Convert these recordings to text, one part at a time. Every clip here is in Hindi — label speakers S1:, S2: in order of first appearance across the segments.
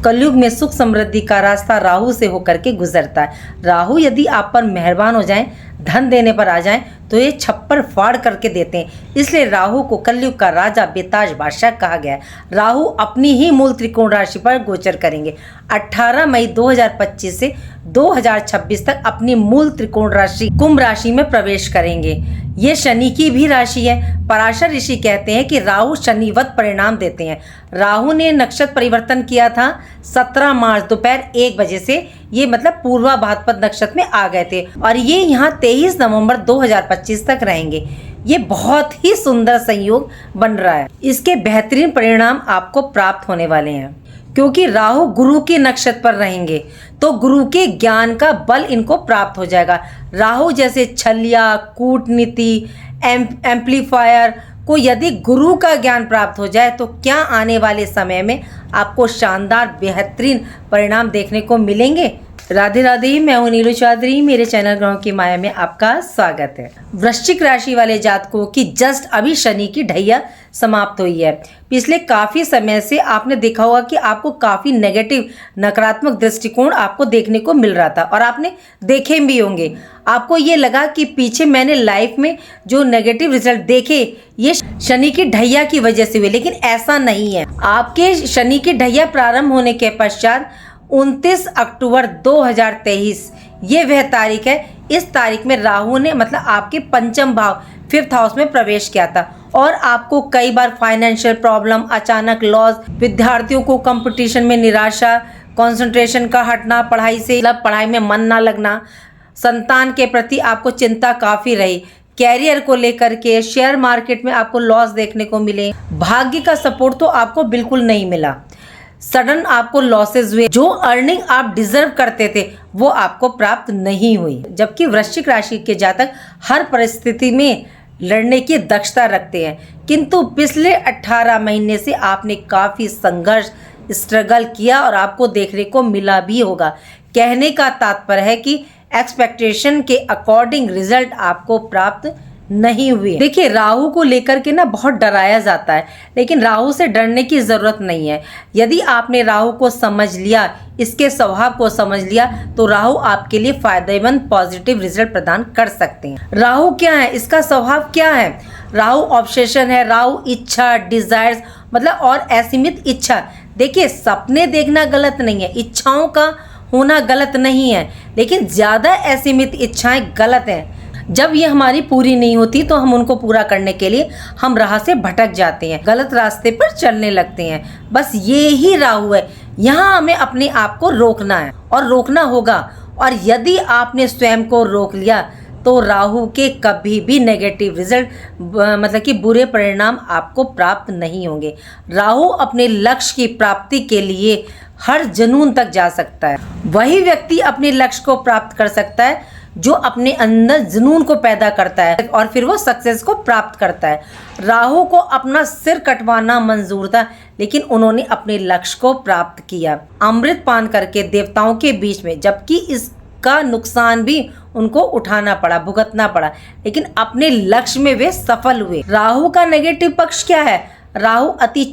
S1: कलयुग में सुख समृद्धि का रास्ता राहु से होकर के गुजरता है। राहु यदि आप पर मेहरबान हो जाएं, धन देने पर आ जाएं, तो ये छप्पर फाड़ करके देते हैं। इसलिए राहु को कलयुग का राजा बेताज बादशाह कहा गया है। राहु अपनी ही मूल त्रिकोण राशि पर गोचर करेंगे। 18 मई 2025 से 2026 तक अपनी मूल त्रिकोण राशि कुंभ राशि में प्रवेश करेंगे। ये शनि की भी राशि है। पराशर ऋषि कहते हैं कि राहु शनिवत परिणाम देते हैं। राहु ने नक्षत्र परिवर्तन किया था 17 मार्च दोपहर 1 बजे से। ये मतलब पूर्वा भाद्रपद नक्षत्र में आ गए थे और ये यहाँ 23 नवंबर 2025 तक रहेंगे। ये बहुत ही सुंदर संयोग बन रहा है। इसके बेहतरीन परिणाम आपको प्राप्त होने वाले हैं क्योंकि राहु गुरु के नक्षत्र पर रहेंगे, तो गुरु के ज्ञान का बल इनको प्राप्त हो जाएगा। राहु जैसे छलिया, कूटनीति, एम्पलीफायर को यदि गुरु का ज्ञान प्राप्त हो जाए तो क्या आने वाले समय में आपको शानदार बेहतरीन परिणाम देखने को मिलेंगे। राधे राधे, मैं हूं नीलू चौधरी। मेरे चैनल ग्रहों की माया में आपका स्वागत है। वृश्चिक राशि वाले जातकों की जस्ट अभी शनि की ढैया समाप्त हुई है। पिछले काफ़ी समय से आपने देखा होगा कि आपको काफ़ी नेगेटिव, नकारात्मक दृष्टिकोण आपको देखने को मिल रहा था और आपने देखे भी होंगे। आपको ये लगा कि पीछे मैंने लाइफ में जो नेगेटिव रिजल्ट देखे ये शनि की ढैया की वजह से हुए, लेकिन ऐसा नहीं है। आपके शनि की ढैया प्रारंभ होने के पश्चात 29 अक्टूबर 2023 ये वह तारीख है। इस तारीख में राहु ने मतलब आपके पंचम भाव 5th हाउस में प्रवेश किया था और आपको कई बार फाइनेंशियल प्रॉब्लम, अचानक लॉस, विद्यार्थियों को कंपटीशन में निराशा, कंसंट्रेशन का हटना, पढ़ाई से मतलब पढ़ाई में मन ना लगना, संतान के प्रति आपको चिंता काफ़ी रही, कैरियर को लेकर के शेयर मार्केट में आपको लॉस देखने को मिले, भाग्य का सपोर्ट तो आपको बिल्कुल नहीं मिला, सडन आपको लॉसेस हुए, जो अर्निंग आप डिजर्व करते थे वो आपको प्राप्त नहीं हुई। जबकि वृश्चिक राशि के जातक हर परिस्थिति में लड़ने की दक्षता रखते हैं, किंतु पिछले 18 महीने से आपने काफ़ी संघर्ष, स्ट्रगल किया और आपको देखने को मिला भी होगा। कहने का तात्पर्य है कि एक्सपेक्टेशन के अकॉर्डिंग रिजल्ट आपको प्राप्त नहीं हुए। देखिए, राहु को लेकर के ना बहुत डराया जाता है, लेकिन राहु से डरने की ज़रूरत नहीं है। यदि आपने राहु को समझ लिया, इसके स्वभाव को समझ लिया, तो राहु आपके लिए फायदेमंद पॉजिटिव रिजल्ट प्रदान कर सकते हैं। राहु क्या है, इसका स्वभाव क्या है? राहु ऑब्सेशन है। राहु इच्छा, डिजायर्स मतलब और असीमित इच्छा। देखिए, सपने देखना गलत नहीं है, इच्छाओं का होना गलत नहीं है, लेकिन ज़्यादा असीमित इच्छाएं गलत हैं। जब ये हमारी पूरी नहीं होती तो हम उनको पूरा करने के लिए हम राह से भटक जाते हैं, गलत रास्ते पर चलने लगते हैं। बस ये ही राहु है। यहाँ हमें अपने आप को रोकना है और रोकना होगा, और यदि आपने स्वयं को रोक लिया तो राहु के कभी भी नेगेटिव रिजल्ट मतलब कि बुरे परिणाम आपको प्राप्त नहीं होंगे। राहु अपने लक्ष्य की प्राप्ति के लिए हर जुनून तक जा सकता है। वही व्यक्ति अपने लक्ष्य को प्राप्त कर सकता है जो अपने अंदर जुनून को पैदा करता है और फिर वो सक्सेस को प्राप्त करता है। राहु को अपना सिर कटवाना मंजूर था, लेकिन उन्होंने अपने लक्ष्य को प्राप्त किया अमृत पान करके देवताओं के बीच में, जबकि इसका नुकसान भी उनको उठाना पड़ा, भुगतना पड़ा, लेकिन अपने लक्ष्य में वे सफल हुए। राहु का नेगेटिव पक्ष क्या है? राहु अति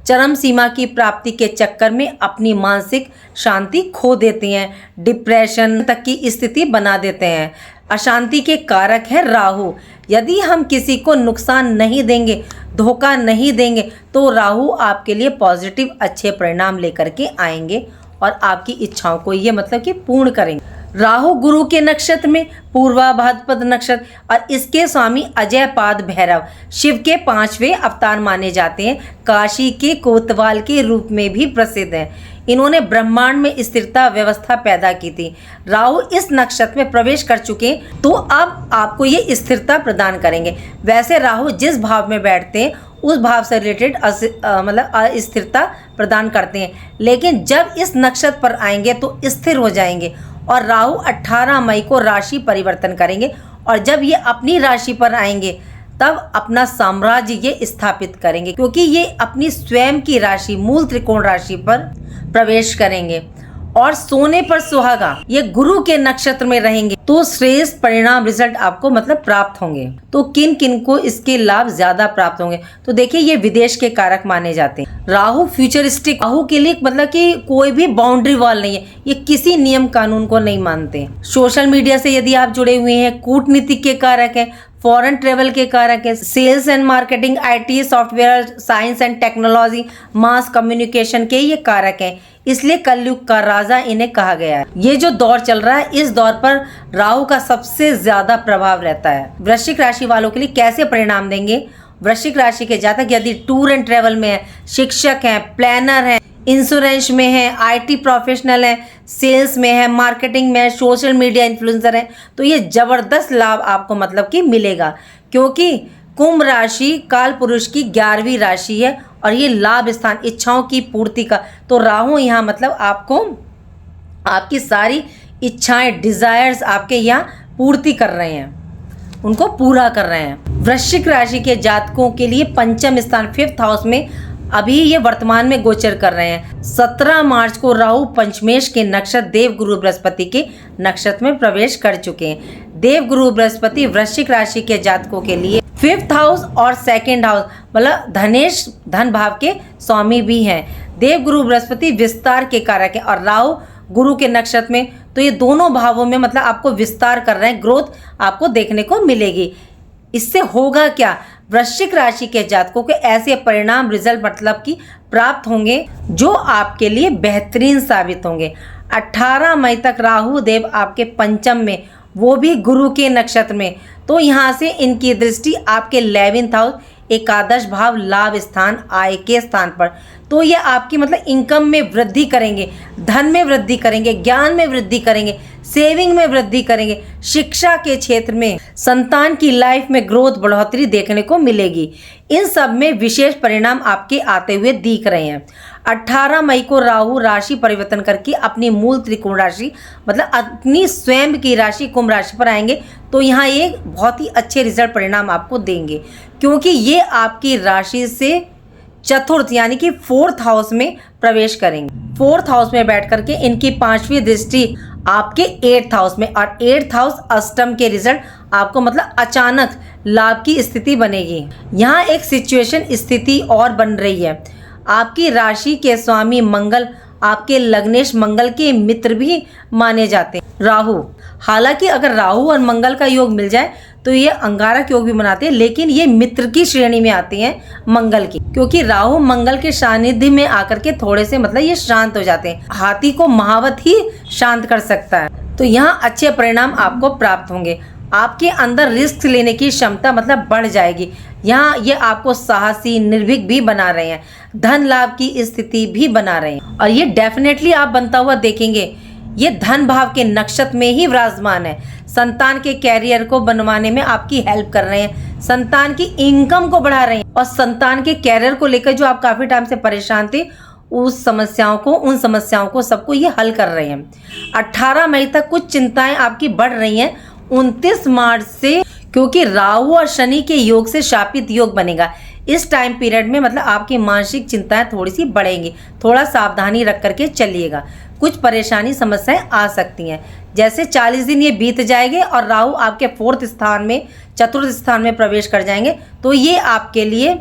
S1: चरम सीमा की प्राप्ति के चक्कर में अपनी मानसिक शांति खो देते हैं, डिप्रेशन तक की स्थिति बना देते हैं। अशांति के कारक है राहु। यदि हम किसी को नुकसान नहीं देंगे, धोखा नहीं देंगे, तो राहु आपके लिए पॉजिटिव अच्छे परिणाम लेकर के आएंगे और आपकी इच्छाओं को ये मतलब कि पूर्ण करेंगे। राहु गुरु के नक्षत्र में पूर्वा भाद्रपद नक्षत्र, और इसके स्वामी अजय पाद भैरव शिव के 5वें अवतार माने जाते हैं। काशी के कोतवाल के रूप में भी प्रसिद्ध हैं। इन्होंने ब्रह्मांड में स्थिरता व्यवस्था पैदा की थी। राहु इस नक्षत्र में प्रवेश कर चुके हैं तो अब आपको ये स्थिरता प्रदान करेंगे। वैसे राहु जिस भाव में बैठते हैं उस भाव से रिलेटेड मतलब अस्थिरता प्रदान करते हैं, लेकिन जब इस नक्षत्र पर आएंगे तो स्थिर हो जाएंगे। और राहु 18 मई को राशि परिवर्तन करेंगे, और जब ये अपनी राशि पर आएंगे तब अपना साम्राज्य ये स्थापित करेंगे, क्योंकि ये अपनी स्वयं की राशि मूल त्रिकोण राशि पर प्रवेश करेंगे। और सोने पर सुहागा ये गुरु के नक्षत्र में रहेंगे तो श्रेष्ठ परिणाम रिजल्ट आपको मतलब प्राप्त होंगे। तो किन किन को इसके लाभ ज्यादा प्राप्त होंगे, तो देखिए ये विदेश के कारक माने जाते हैं। राहु फ्यूचरिस्टिक, राहु के लिए मतलब कि कोई भी बाउंड्री वॉल नहीं है, ये किसी नियम कानून को नहीं मानते। सोशल मीडिया से यदि आप जुड़े हुए हैं, कूटनीतिक के कारक है, फॉरेन ट्रेवल के कारक है, sales and marketing, IT, software, science and technology, mass communication के ये कारक हैं। इसलिए कलयुग का राजा इन्हें कहा गया है। ये जो दौर चल रहा है, इस दौर पर राहु का सबसे ज्यादा प्रभाव रहता है। वृश्चिक राशि वालों के लिए कैसे परिणाम देंगे? वृश्चिक राशि के जातक यदि टूर एंड ट्रेवल में है, शिक्षक हैं, प्लानर हैं, इंश्योरेंस में है, IT प्रोफेशनल है, सेल्स में है, मार्केटिंग में है, सोशल मीडिया इन्फ्लुएंसर है, तो ये जबरदस्त लाभ आपको मतलब कि मिलेगा। क्योंकि कुंभ राशि काल पुरुष की 11वीं राशि है और ये लाभ स्थान, इच्छाओं की पूर्ति का, तो राहु यहाँ मतलब आपको आपकी सारी इच्छाएं, डिजायर्स आपके यहाँ पूर्ति कर रहे हैं, उनको पूरा कर रहे हैं। वृश्चिक राशि के जातकों के लिए पंचम स्थान 5th हाउस में अभी ये वर्तमान में गोचर कर रहे हैं। 17 मार्च को राहु पंचमेश के नक्षत्र देवगुरु बृहस्पति के नक्षत्र में प्रवेश कर चुके हैं। देवगुरु बृहस्पति वृश्चिक राशि के जातकों के लिए 5th हाउस और 2nd हाउस मतलब धनेश धन भाव के स्वामी भी हैं। देवगुरु बृहस्पति विस्तार के कारक है और राहु गुरु के नक्षत्र में, तो ये दोनों भावों में मतलब आपको विस्तार कर रहे हैं, ग्रोथ आपको देखने को मिलेगी। इससे होगा क्या? वृश्चिक राशि के जातकों के ऐसे परिणाम रिजल्ट मतलब कि प्राप्त होंगे जो आपके लिए बेहतरीन साबित होंगे। 18 मई तक राहु देव आपके पंचम में, वो भी गुरु के नक्षत्र में, तो यहाँ से इनकी दृष्टि आपके 11th हाउस, एकादश भाव, लाभ स्थान, आय के स्थान पर, तो ये आपकी मतलब इनकम में वृद्धि करेंगे, धन में वृद्धि करेंगे, ज्ञान में वृद्धि करेंगे, सेविंग में वृद्धि करेंगे, शिक्षा के क्षेत्र में, संतान की लाइफ में ग्रोथ, बढ़ोतरी देखने को मिलेगी। इन सब में विशेष परिणाम आपके आते हुए दिख रहे हैं। 18 मई को राहु राशि परिवर्तन करके अपनी मूल त्रिकोण राशि मतलब अपनी स्वयं की राशि कुंभ राशि पर आएंगे, तो यहाँ एक बहुत ही अच्छे रिजल्ट परिणाम आपको देंगे, क्योंकि ये आपकी राशि से चतुर्थ यानी कि 4th हाउस में प्रवेश करेंगे। 4th हाउस में बैठ करके इनकी 5वीं दृष्टि आपके 8th हाउस में, और 8th हाउस अष्टम के रिजल्ट आपको मतलब अचानक लाभ की स्थिति बनेगी। यहाँ एक सिचुएशन स्थिति और बन रही है। आपकी राशि के स्वामी मंगल आपके लग्नेश मंगल के मित्र भी माने जाते हैं राहु। हालांकि अगर राहु और मंगल का योग मिल जाए तो ये अंगारक योग भी बनाते हैं, लेकिन ये मित्र की श्रेणी में आते हैं मंगल की, क्योंकि राहु मंगल के सानिध्य में आकर के थोड़े से मतलब ये शांत हो जाते हैं। हाथी को महावत ही शांत कर सकता है। तो यहाँ अच्छे परिणाम आपको प्राप्त होंगे। आपके अंदर रिस्क लेने की क्षमता मतलब बढ़ जाएगी। यहाँ ये आपको साहसी, निर्भीक भी बना रहे हैं, धन लाभ की स्थिति भी बना रहे हैं, और ये डेफिनेटली आप बनता हुआ देखेंगे। ये धन भाव के नक्षत्र में ही विराजमान है। संतान के कैरियर को बनवाने में आपकी हेल्प कर रहे हैं, संतान की इनकम को बढ़ा रहे हैं, और संतान के कैरियर को लेकर जो आप काफी टाइम से परेशान थे, उन समस्याओं को सबको ये हल कर रहे हैं। 18 मई तक कुछ चिंताएं आपकी बढ़ रही हैं। 29 मार्च से, क्योंकि राहु और शनि के योग से शापित योग बनेगा, इस टाइम पीरियड में मतलब आपकी मानसिक चिंताएं थोड़ी सी बढ़ेंगी। थोड़ा सावधानी रख करके चलिएगा, कुछ परेशानी समस्याएं आ सकती हैं। जैसे 40 दिन ये बीत जाएंगे और राहु आपके 4th स्थान में, चतुर्थ स्थान में प्रवेश कर जाएंगे, तो ये आपके लिए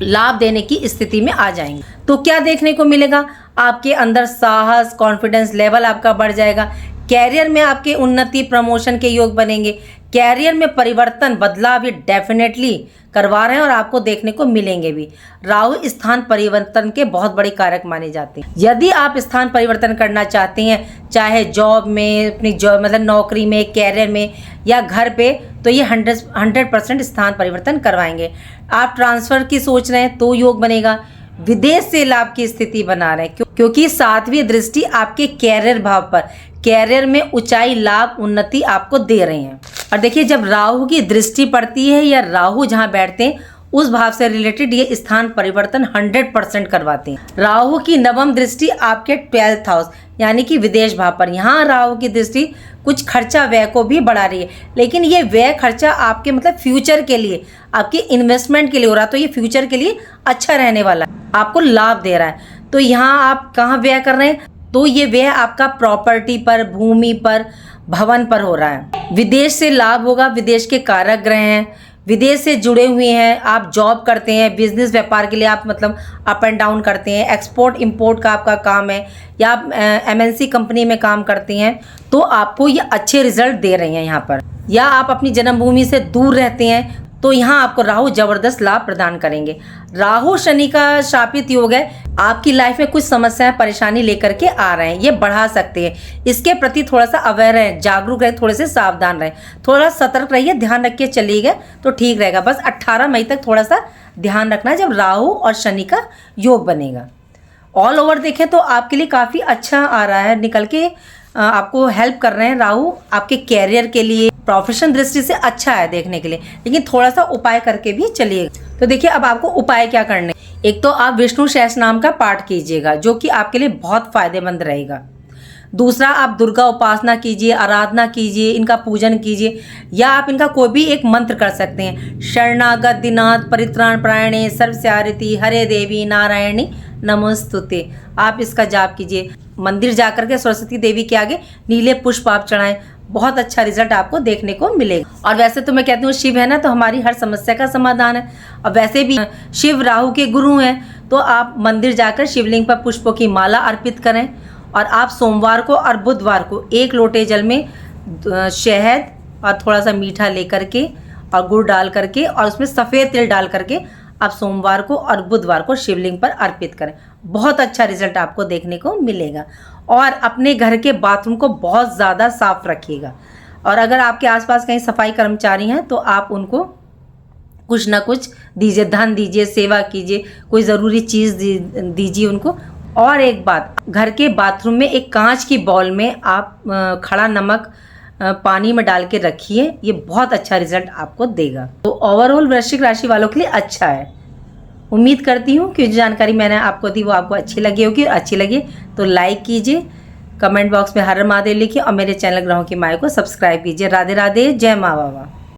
S1: लाभ देने की स्थिति में आ जाएंगे। तो क्या देखने को मिलेगा? आपके अंदर साहस, कॉन्फिडेंस लेवल आपका बढ़ जाएगा। कैरियर में आपके उन्नति, प्रमोशन के योग बनेंगे। कैरियर में परिवर्तन, बदलाव ये डेफिनेटली करवा रहे हैं और आपको देखने को मिलेंगे भी। राहु स्थान परिवर्तन के बहुत बड़े कारक माने जाते हैं। यदि आप स्थान परिवर्तन करना चाहते हैं, चाहे जॉब में, अपनी जॉब मतलब नौकरी में, कैरियर में या घर पे, तो ये 100% स्थान परिवर्तन करवाएंगे। आप ट्रांसफर की सोच रहे हैं तो योग बनेगा। विदेश से लाभ की स्थिति बना रहे हैं, क्योंकि 7वीं दृष्टि आपके कैरियर भाव पर, कैरियर में ऊंचाई, लाभ, उन्नति आपको दे रहे हैं। और देखिए, जब राहु की दृष्टि पड़ती है या राहु जहां बैठते हैं उस भाव से रिलेटेड ये स्थान परिवर्तन 100% करवाते हैं। राहु की 9वीं दृष्टि आपके 12th हाउस यानी कि विदेश भाव पर, यहाँ राहु की दृष्टि कुछ खर्चा व्यय को भी बढ़ा रही है, लेकिन ये व्यय खर्चा आपके मतलब फ्यूचर के लिए, आपके इन्वेस्टमेंट के लिए हो रहा है, तो ये फ्यूचर के लिए अच्छा रहने वाला है, आपको लाभ दे रहा है। तो यहाँ आप कहाँ व्यय कर रहे हैं? तो ये व्यय आपका प्रॉपर्टी पर, भूमि पर, भवन पर हो रहा है। विदेश से लाभ होगा, विदेश के कारक ग्रह हैं, विदेश से जुड़े हुए हैं, आप जॉब करते हैं, बिजनेस व्यापार के लिए आप मतलब अप एंड डाउन करते हैं, एक्सपोर्ट इंपोर्ट का आपका काम है, या आप एमएनसी कंपनी में काम करते हैं, तो आपको ये अच्छे रिजल्ट दे रहे हैं यहाँ पर। या आप अपनी जन्मभूमि से दूर रहते हैं, तो यहाँ आपको राहु जबरदस्त लाभ प्रदान करेंगे। राहु शनि का शापित योग है, आपकी लाइफ में कुछ समस्याएं, परेशानी लेकर के आ रहे हैं, ये बढ़ा सकते हैं। इसके प्रति थोड़ा सा अवेयर रहें, जागरूक रहें, थोड़े से सावधान रहें, थोड़ा सतर्क रहिए, ध्यान रख के चलिएगा तो ठीक रहेगा। बस 18 मई तक थोड़ा सा ध्यान रखना है, जब राहु और शनि का योग बनेगा। ऑल ओवर देखें तो आपके लिए काफ़ी अच्छा आ रहा है निकल के, आपको हेल्प कर रहे हैं राहु, आपके कैरियर के लिए, प्रोफेशन दृष्टि से अच्छा है देखने के लिए, लेकिन थोड़ा सा उपाय करके भी चलिएगा। तो देखिए अब आपको उपाय क्या करने, एक तो आप विष्णु सहस्त्र नाम का पाठ कीजिएगा, जो कि आपके लिए बहुत फायदेमंद रहेगा। दूसरा, आप दुर्गा उपासना कीजिए, आराधना कीजिए, इनका पूजन कीजिए, या आप इनका कोई भी एक मंत्र कर सकते हैं। शरणागत दिनाथ परित्राण प्रायणे सर्वस्यारिति हरे देवी नारायणी नमोस्तुते, आप इसका जाप कीजिए। मंदिर जाकर के सरस्वती देवी के आगे नीले पुष्प आप चढ़ाएं, बहुत अच्छा रिजल्ट आपको देखने को मिलेगा। और वैसे तो मैं कहती हूँ शिव है ना, तो हमारी हर समस्या का समाधान है। और वैसे भी शिव राहु के गुरु हैं, तो आप मंदिर जाकर शिवलिंग पर पुष्पों की माला अर्पित करें। और आप सोमवार को और बुधवार को 1 लोटे जल में शहद और थोड़ा सा मीठा लेकर के और गुड़ डाल करके और उसमें सफ़ेद तिल डाल करके आप सोमवार को और बुधवार को शिवलिंग पर अर्पित करें, बहुत अच्छा रिजल्ट आपको देखने को मिलेगा। और अपने घर के बाथरूम को बहुत ज़्यादा साफ रखिएगा। और अगर आपके आसपास कहीं सफाई कर्मचारी हैं तो आप उनको कुछ ना कुछ दीजिए, धन दीजिए, सेवा कीजिए, कोई ज़रूरी चीज़ दीजिए उनको। और एक बात, घर के बाथरूम में एक कांच की बाउल में आप खड़ा नमक पानी में डाल के रखिए, ये बहुत अच्छा रिजल्ट आपको देगा। तो ओवरऑल वृश्चिक राशि वालों के लिए अच्छा है। उम्मीद करती हूँ कि जो जानकारी मैंने आपको दी वो आपको अच्छी लगी होगी। अच्छी लगी तो लाइक कीजिए, कमेंट बॉक्स में हर हर महादेव लिखिए और मेरे चैनल ग्रहों की माया को सब्सक्राइब कीजिए। राधे राधे, जय माँ बाबा।